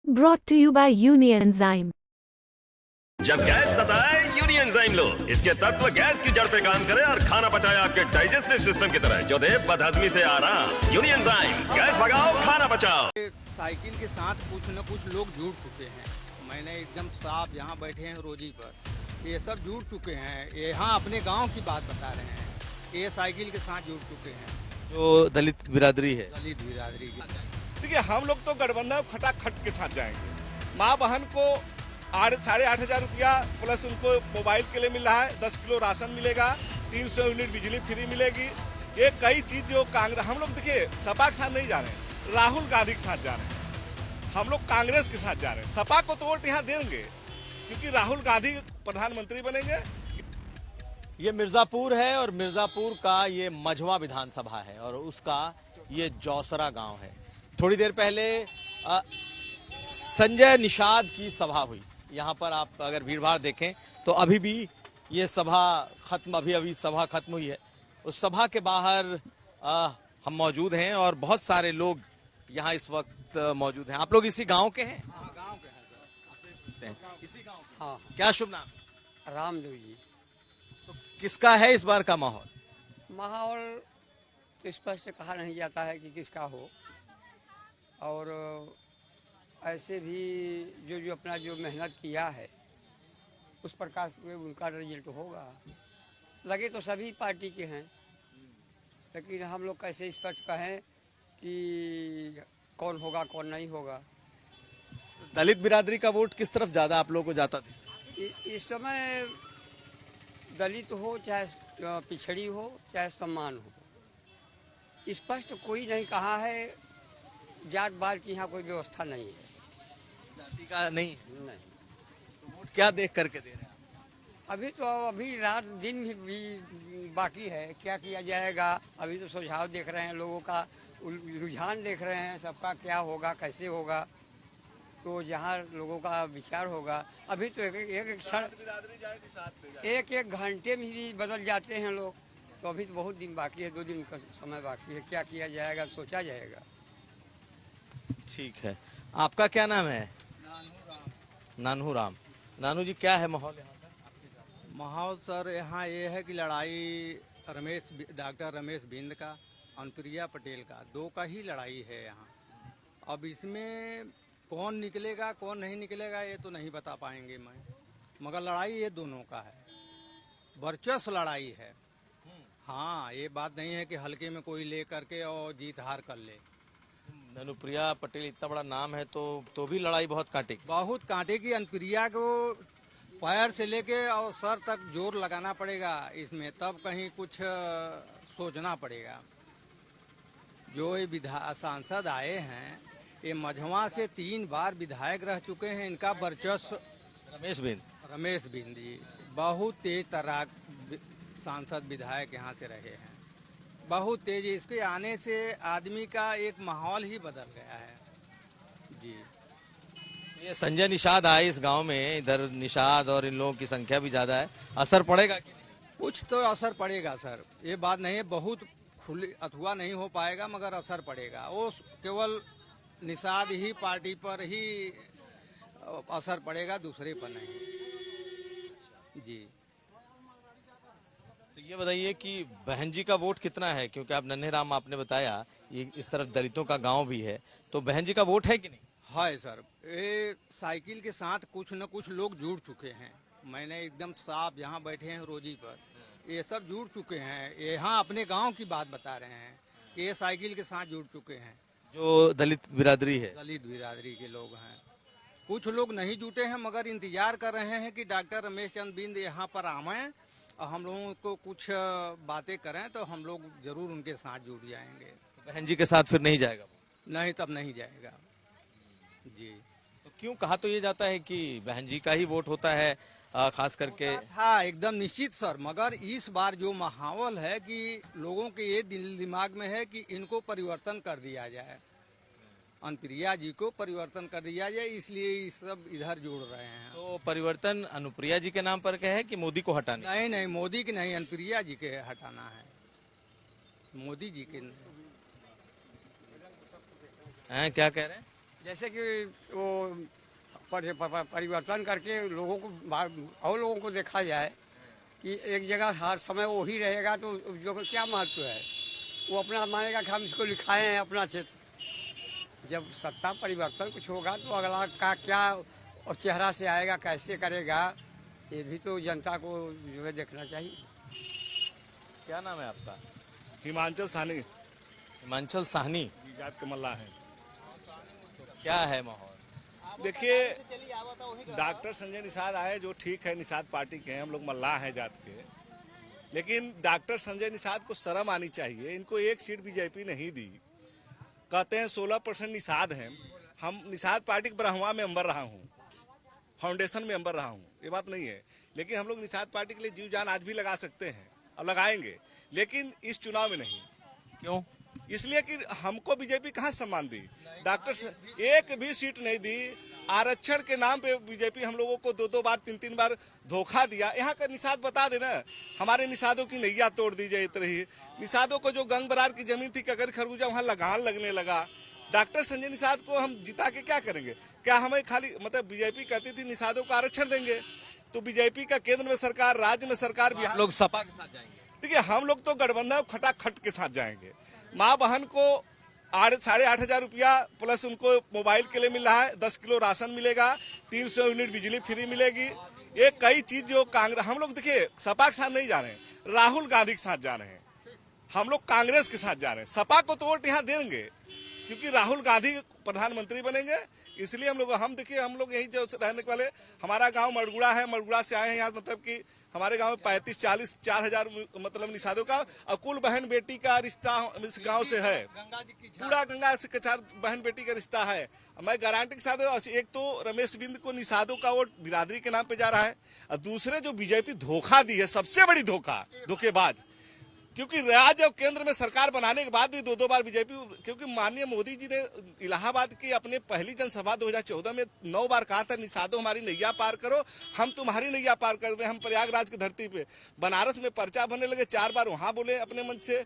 Brought to you by Unienzyme. जब gas सताए यूनियनजाइम लो। इसके तत्व गैस की जड़ पे काम करे और खाना पचाए आपके डाइजेस्टिव सिस्टम की तरह, जो दे बदहजमी से आराम। यूनियनजाइम, गैस भगाओ, खाना बचाओ। साइकिल के साथ कुछ न कुछ लोग जुड़ चुके हैं। मैंने एकदम साफ यहाँ बैठे हैं रोजी पर, ये सब जुड़ चुके हैं। यहाँ अपने गांव की बात बता रहे हैं। ये साइकिल के साथ जुड़ चुके हैं, जो दलित बिरादरी है। दलित बिरादरी की। देखिए, हम लोग तो गठबंधन खटाखट के साथ जाएंगे। माँ बहन को 8,500 रुपया प्लस उनको मोबाइल के लिए मिल रहा है, 10 किलो राशन मिलेगा, 300 यूनिट बिजली फ्री मिलेगी। ये कई चीज जो कांग्रेस, हम लोग देखिए सपा के साथ नहीं जा रहे हैं, राहुल गांधी के साथ जा रहे हैं। हम लोग कांग्रेस के साथ जा रहे हैं। सपा को तो वोट यहाँ देंगे क्योंकि राहुल गांधी प्रधानमंत्री बनेंगे। ये मिर्जापुर है और मिर्जापुर का ये मझवा विधानसभा है और उसका ये जौसरा गांव है। थोड़ी देर पहले संजय निषाद की सभा हुई। यहाँ पर आप अगर भीड़ भाड़ देखें तो अभी भी ये सभा खत्म, अभी सभा खत्म हुई है। उस सभा के बाहर हम मौजूद हैं और बहुत सारे लोग यहाँ इस वक्त मौजूद हैं। आप लोग इसी गांव के हैं? हाँ, गाँव के हैं सर। आपसे पूछते हैं, इसी गांव के? हाँ, क्या शुभ नाम? रामदेव जी। तो किसका है इस बार का माहौल? माहौल तो स्पष्ट कहा नहीं जाता है कि किसका हो, और ऐसे भी जो अपना जो मेहनत किया है उस प्रकार से उनका रिजल्ट होगा। लगे तो सभी पार्टी के हैं, लेकिन हम लोग कैसे स्पष्ट कहें कि कौन होगा कौन नहीं होगा। दलित बिरादरी का वोट किस तरफ ज्यादा आप लोगों को जाता था? इस समय दलित हो चाहे पिछड़ी हो चाहे सम्मान हो, स्पष्ट कोई नहीं कहा है। जात बात की यहाँ कोई व्यवस्था नहीं है, जाति का नहीं। नहीं। तो वोट क्या देख करके दे रहे हैं आप? अभी रात दिन भी बाकी है, क्या किया जाएगा। अभी तो सुझाव देख रहे हैं, लोगों का रुझान देख रहे हैं, सबका क्या होगा कैसे होगा। तो जहाँ लोगों का विचार होगा, अभी तो एक घंटे में ही बदल जाते हैं लोग। तो अभी तो बहुत दिन बाकी है, 2 दिन का समय बाकी है। क्या किया जाएगा सोचा जाएगा। ठीक है, आपका क्या नाम है? नानू राम। नानू जी, क्या है माहौल यहाँ का? माहौल सर यहाँ ये है कि लड़ाई डॉक्टर रमेश बिंद का, अनुप्रिया पटेल का, 2 का ही लड़ाई है यहाँ। अब इसमें कौन निकलेगा कौन नहीं निकलेगा ये तो नहीं बता पाएंगे मगर लड़ाई ये दोनों का है, वर्चस्व लड़ाई है। हाँ, ये बात नहीं है कि हल्के में कोई ले करके और जीत हार कर ले। अनुप्रिया पटेल इतना बड़ा नाम है तो भी लड़ाई बहुत काटेगी। बहुत काटेगी। अनुप्रिया को पैर से लेके और सर तक जोर लगाना पड़ेगा इसमें, तब कहीं कुछ सोचना पड़ेगा। जो ये सांसद आए हैं, ये मझवा से 3 बार विधायक रह चुके हैं। इनका वर्चस्व रमेश बिंद जी बहुत तेज तर्राक सांसद विधायक यहाँ से रहे हैं, बहुत तेज। इसके आने से आदमी का एक माहौल ही बदल गया है जी। ये संजय निषाद आए इस गांव में, इधर निषाद और इन लोगों की संख्या भी ज्यादा है, असर पड़ेगा कि नहीं? कुछ तो असर पड़ेगा सर, ये बात नहीं है। बहुत खुली अथवा नहीं हो पाएगा मगर असर पड़ेगा। वो केवल निषाद ही पार्टी पर ही असर पड़ेगा, दूसरे पर नहीं जी। तो ये बताइए कि बहन जी का वोट कितना है, क्योंकि आप नन्हे राम आपने बताया ये इस तरफ दलितों का गांव भी है, तो बहन जी का वोट है कि नहीं? है सर, ये साइकिल के साथ कुछ न कुछ लोग जुड़ चुके हैं। मैंने एकदम साफ यहाँ बैठे हैं रोजी पर, ये सब जुड़ चुके हैं। यहाँ अपने गांव की बात बता रहे हैं कि ये साइकिल के साथ जुड़ चुके हैं। जो दलित बिरादरी है, दलित बिरादरी के लोग हैं। कुछ लोग नहीं जुटे हैं मगर इंतजार कर रहे हैं कि डॉक्टर रमेश चंद्र बिंद यहाँ पर आवें और हम लोगों को कुछ बातें करें तो हम लोग जरूर उनके साथ जुड़ जाएंगे। बहन जी के साथ फिर नहीं जाएगा? नहीं, तब नहीं जाएगा जी। तो क्यों कहा तो ये जाता है कि बहन जी का ही वोट होता है खास करके? हाँ, एकदम निश्चित सर। मगर इस बार जो माहौल है कि लोगों के ये दिल दिमाग में है कि इनको परिवर्तन कर दिया जाए, अनुप्रिया जी को परिवर्तन कर दिया जाए, इसलिए सब इधर जुड़ रहे हैं। तो परिवर्तन अनुप्रिया जी के नाम पर है कि मोदी को हटाना? नहीं, मोदी की नहीं, अनुप्रिया जी के हटाना है, मोदी जी के नहीं। क्या कह रहे हैं? जैसे कि वो परिवर्तन करके लोगों को और लोगों को देखा जाए कि एक जगह हर समय वही रहेगा तो जो क्या महत्व है। वो अपना मानेगा कि हम इसको लिखाए हैं अपना क्षेत्र। जब सत्ता परिवर्तन कुछ होगा तो अगला का क्या और चेहरा से आएगा, कैसे करेगा, ये भी तो जनता को जो है देखना चाहिए। क्या नाम है आपका? हिमांचल साहनी हिमांचल साहनी। जात के मल्ला है। क्या है माहौल? देखिए, डॉक्टर संजय निषाद आए जो ठीक है, निषाद पार्टी के हैं, हम लोग मल्लाह हैं जात के, लेकिन डॉक्टर संजय निषाद को शर्म आनी चाहिए। इनको एक सीट बीजेपी नहीं दी। कहते हैं 16% निषाद हैं। हम निषाद पार्टी के ब्रह्मा मेंबर रहा हूँ, फाउंडेशन मेंबर रहा हूँ, ये बात नहीं है, लेकिन हम लोग निषाद पार्टी के लिए जीव जान आज भी लगा सकते हैं और लगाएंगे, लेकिन इस चुनाव में नहीं। क्यों? इसलिए कि हमको बीजेपी कहाँ सम्मान दी, डॉक्टर एक भी सीट नहीं दी। आरक्षण के नाम पे बीजेपी हम लोगों को 2-2 बार 3-3 बार धोखा दिया। यहाँ का निषाद बता देना, हमारे निषादों की नैया तोड़ दी जाए। इतना ही निषादों को जो गंग बरार की जमीन थी कगर खरबूजा, वहाँ लगान लगने लगा। डॉक्टर संजय निषाद को हम जिता के क्या करेंगे? क्या हमें खाली मतलब बीजेपी कहती थी निषादों को आरक्षण देंगे, तो बीजेपी का केंद्र में सरकार, राज्य में सरकार, बिहार लोग सपा के साथ जाएंगे। ठीक है, हम लोग तो गठबंधन खटाखट के साथ जाएंगे। माँ बहन को 8,500 रुपया प्लस उनको मोबाइल के लिए मिल रहा है, 10 किलो राशन मिलेगा, 300 यूनिट बिजली फ्री मिलेगी। ये कई चीज जो कांग्रेस, हम लोग देखिए सपा के साथ नहीं जा रहे हैं, राहुल गांधी के साथ जा रहे हैं। हम लोग कांग्रेस के साथ जा रहे हैं। सपा को तो वोट यहाँ देंगे क्योंकि राहुल गांधी प्रधानमंत्री बनेंगे, इसलिए हम देखिए, हम लोग यही जो रहने वाले, हमारा गांव मड़गुड़ा है, मड़गुड़ा से आए हैं यहाँ। मतलब कि हमारे गांव में 35-40 4,000 मतलब निषादों का और कुल बहन बेटी का रिश्ता इस गांव से है। पूरा गंगा से कचार बहन बेटी का रिश्ता है। मैं गारंटी के साथ, एक तो रमेश बिंद को निषादों का वोट बिरादरी के नाम पे जा रहा है, और दूसरे जो बीजेपी धोखा दी है, सबसे बड़ी धोखेबाज, क्योंकि राज्य और केंद्र में सरकार बनाने के बाद भी 2-2 बार बीजेपी, क्योंकि माननीय मोदी जी ने इलाहाबाद की अपने पहली जनसभा 2014 में 9 बार कहा था, निषादों हमारी नैया पार करो, हम तुम्हारी नैया पार कर दें। हम प्रयागराज की धरती पे बनारस में पर्चा बनने लगे, 4 बार वहां बोले अपने मन से,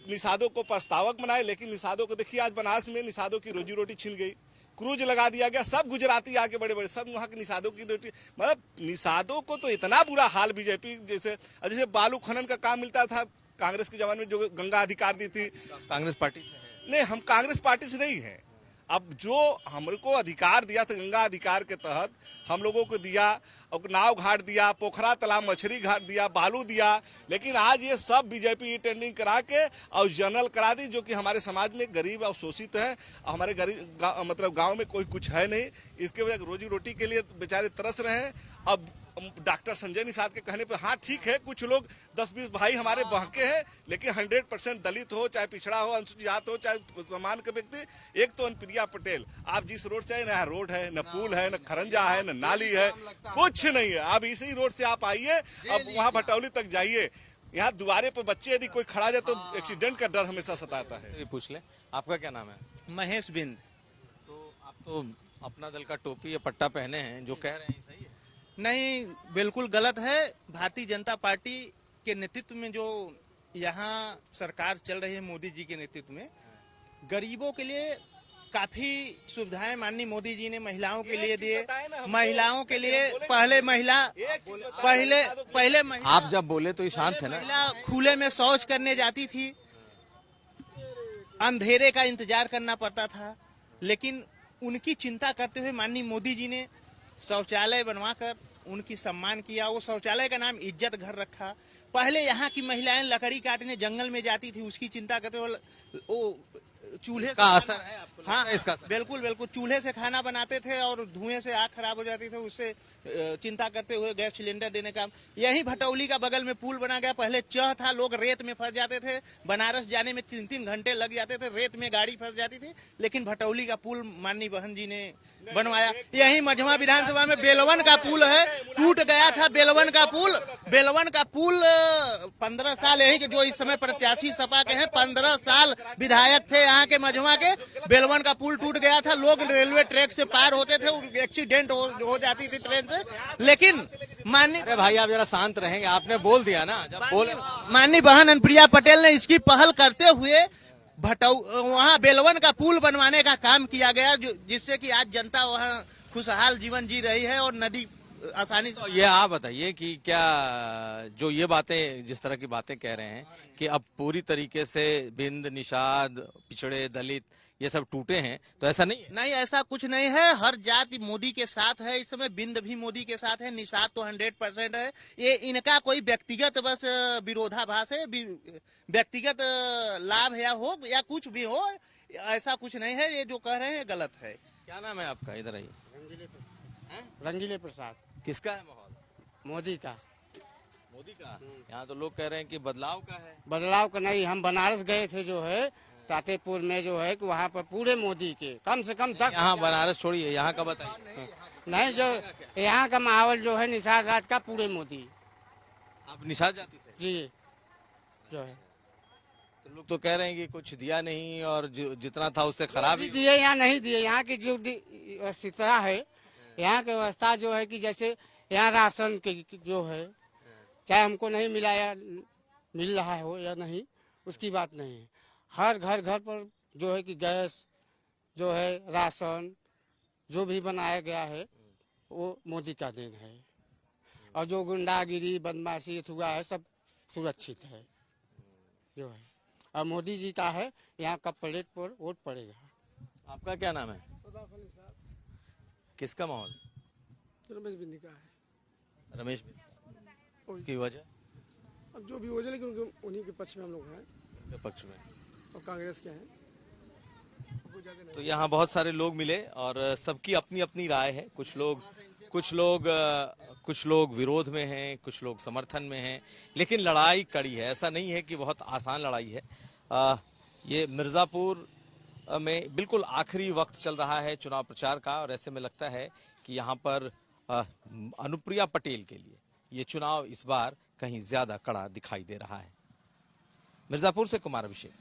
निषादों को प्रस्तावक बनाए, लेकिन निषादों को देखिए आज बनारस में निषादों की रोजी रोटी छीन गई, क्रूज लगा दिया गया। सब गुजराती आके बड़े सब वहाँ के निषादों की रोटी, मतलब निषादों को तो इतना बुरा हाल बीजेपी, जैसे बालू खनन का काम मिलता था कांग्रेस के जमाने में, जो गंगा अधिकार दी थी। कांग्रेस पार्टी से है? नहीं, हम कांग्रेस पार्टी से नहीं है। अब जो हमको अधिकार दिया था गंगा अधिकार के तहत, हम लोगों को दिया, और नाव घाट दिया, पोखरा तालाब मछली घाट दिया, बालू दिया, लेकिन आज ये सब बीजेपी टेंडरिंग करा के और जनरल करा दी, जो कि हमारे समाज में गरीब और शोषित है। हमारे गरीब मतलब गांव में कोई कुछ है नहीं, इसके वजह रोजी रोटी के लिए बेचारे तरस रहे हैं। अब डॉक्टर संजय निषाद के कहने पे, हाँ ठीक है, कुछ लोग 10-20 भाई हमारे बहके हैं, लेकिन 100% दलित हो, चाहे पिछड़ा हो, अनुसूचित जात हो, चाहे समान के व्यक्ति। एक तो अनुप्रिया पटेल, आप जिस रोड से आए, न रोड है, न पुल है, न खरंजा है, न नाली है, कुछ नहीं है। आप इसी रोड से आप आइए, अब वहाँ भटौली तक जाइए, यहाँ द्वारे पे बच्चे यदि कोई खड़ा जाए तो एक्सीडेंट का डर हमेशा सताता है। ये पूछ ले, आपका क्या नाम है? महेश बिंद। तो आप तो अपना दल का टोपी या पट्टा पहने हैं, जो कह रहे हैं सही है? नहीं, बिल्कुल गलत है। भारतीय जनता पार्टी के नेतृत्व में जो यहाँ सरकार चल रही है, मोदी जी के नेतृत्व में, गरीबों के लिए काफी सुविधाएं माननीय मोदी जी ने महिलाओं के लिए दिए। महिलाओं के लिए पहले आप जब बोले तो ये शांत है ना? महिला खुले में शौच करने जाती थी, अंधेरे का इंतजार करना पड़ता था, लेकिन उनकी चिंता करते हुए माननीय मोदी जी ने शौचालय बनवाकर उनकी सम्मान किया। वो शौचालय का नाम इज्जत घर रखा। पहले यहाँ की महिलाएं लकड़ी काटने जंगल में जाती थी, उसकी चिंता करते हुए वो चूल्हे का असर है आपको? हाँ, इसका बिल्कुल बिल्कुल, चूल्हे से खाना बनाते थे और धुएं से आँख खराब हो जाती थी, उससे चिंता करते हुए गैस सिलेंडर देने का। यही भटौली का बगल में पुल बना गया। पहले चह था, लोग रेत में फंस जाते थे, बनारस जाने में 3-3 घंटे लग जाते थे, रेत में गाड़ी फंस जाती थी, लेकिन भटौली का पुल माननीय बहन जी ने बनवाया। यही मझवा विधानसभा में बेलवन का पुल है, टूट गया था बेलवन का पुल। 15 साल यही के जो इस समय प्रत्याशी सपा के हैं, 15 साल विधायक थे यहाँ के मझवा के। बेलवन का पुल टूट गया था, लोग रेलवे ट्रैक से पार होते थे, एक्सीडेंट हो जाती थी ट्रेन से। लेकिन माननीय, अरे भाई आप जरा शांत रहेंगे, आपने बोल दिया ना, जब बोले। माननीय बहन अनुप्रिया पटेल ने इसकी पहल करते हुए वहाँ बेलवन का पुल बनवाने का काम किया गया, जिससे कि आज जनता वहाँ खुशहाल जीवन जी रही है और नदी आसानी से। तो ये आप बताइए कि क्या जो ये बातें, जिस तरह की बातें कह रहे हैं कि अब पूरी तरीके से बिंद, निषाद, पिछड़े, दलित ये सब टूटे हैं, तो ऐसा नहीं है? नहीं, ऐसा कुछ नहीं है। हर जाति मोदी के साथ है इस समय, बिंद भी मोदी के साथ है, निषाद तो 100% है। ये इनका कोई व्यक्तिगत बस विरोधाभास है, व्यक्तिगत लाभ हो या कुछ भी हो, ऐसा कुछ नहीं है। ये जो कह रहे हैं गलत है। क्या नाम है आपका? इधर आइए। रंगीले प्रसाद। किसका है माहौल? मोदी का। मोदी का। यहाँ तो लोग कह रहे हैं कि बदलाव का है। बदलाव का नहीं, हम बनारस गए थे जो है तातेपुर में जो है कि वहाँ पर पूरे मोदी के कम से कम 10। यहाँ बनारस छोड़िए, यहाँ का बताइए। नहीं, जो यहाँ का माहौल जो है निषाद राज का पूरे मोदी। आप निषाद जाति से? जी जो है। तो लोग तो कह रहे हैं कि कुछ दिया नहीं और जितना था उससे खराब ही दिए या नहीं दिए, यहाँ की जो व्यवस्था है, यहाँ की व्यवस्था जो है कि जैसे यहाँ राशन के जो है, चाहे हमको नहीं मिला या मिल रहा हो या नहीं, उसकी बात नहीं है। हर घर घर पर जो है कि गैस जो है, राशन जो भी बनाया गया है वो मोदी का देन है। और जो गुंडागिरी, बदमाशी हुआ है सब सुरक्षित है जो है। और मोदी जी का है, यहाँ का प्लेट पर वोट पड़ेगा। आपका क्या नाम है? किसका माहौल? रमेश बिंदी का है। रमेश बिंदी। उसकी वजह? अब जो भी वजह, लेकिन उन्हीं के पक्ष में हम लोग हैं। उनके पक्ष में और कांग्रेस के हैं। तो यहाँ बहुत सारे लोग मिले और सबकी अपनी अपनी राय है। कुछ लोग विरोध में हैं, कुछ लोग समर्थन में हैं, लेकिन लड़ाई कड़ी है। ऐसा नहीं है कि बहुत आसान लड़ाई है। ये मिर्जापुर में बिल्कुल आखिरी वक्त चल रहा है चुनाव प्रचार का, और ऐसे में लगता है कि यहाँ पर अनुप्रिया पटेल के लिए ये चुनाव इस बार कहीं ज्यादा कड़ा दिखाई दे रहा है। मिर्जापुर से कुमार अभिषेक।